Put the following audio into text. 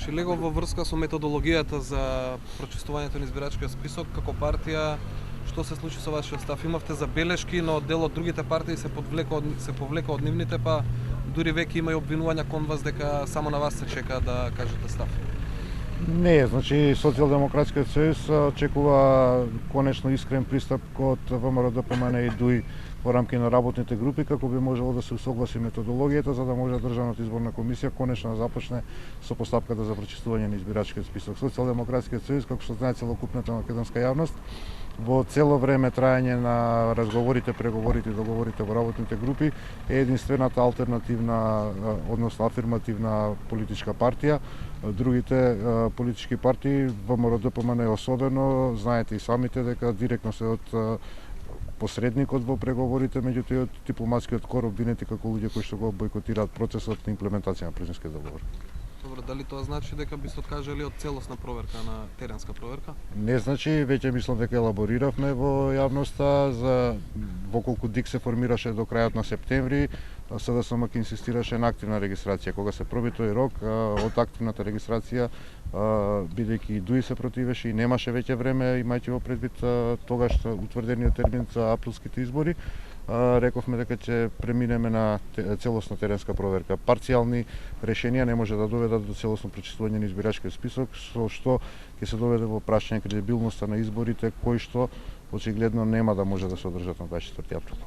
Значи, лего во врска со методологијата за прочистувањето на избирачкиот список, како партија, што се случи со вашиот став? Имавте забелешки, но дел од другите партии се повлека од нивните, па дури веќе има и обвинувања кон вас дека само на вас се чека да кажете став. Не, значи Социјалдемократскиот сојуз очекува конечно искрен пристап од ВМРО-ДПМН и ДУИ во рамки на работните групи, како би можело да се усогласи методологијата, за да може Државната изборна комисија конечно да започне со постапката за прочистување на избирачкиот список. Социјалдемократскиот сојуз, како што знае целокупната македонска јавност, во цело време трајање на разговорите, преговорите и договорите во работните групи е единствената алтернативна, односно афирмативна политичка партија. Другите политички партии, ВМРО-ДПМН особено, знаете и самите дека директно се од посредникот во преговорите меѓу тој дипломатскиот кор обвинети како луѓе кои што го бойкотираат процесот на имплементација на Прилинскиот договор. Добро, дали тоа значи дека би се откажали од целосна проверка, на теренска проверка? Не значи, веќе мислам дека елабориравме во јавноста за воколку ДИК се формираше до крајот на септември, СДСМ ке инсистираше на активна регистрација. Кога се проби тој рок од активната регистрација, бидејќи ДУИ се противеше и немаше веќе време, имајќи во предвид тогаш утврдениот термин за априлските избори, рековме дека ќе преминеме на целосна теренска проверка. Парцијални решенија не може да доведат до целосно прочистување на избирачкиот список, со што ќе се доведе во прашање кредибилноста на изборите, кои што очигледно нема да може да се одржат на 24 април.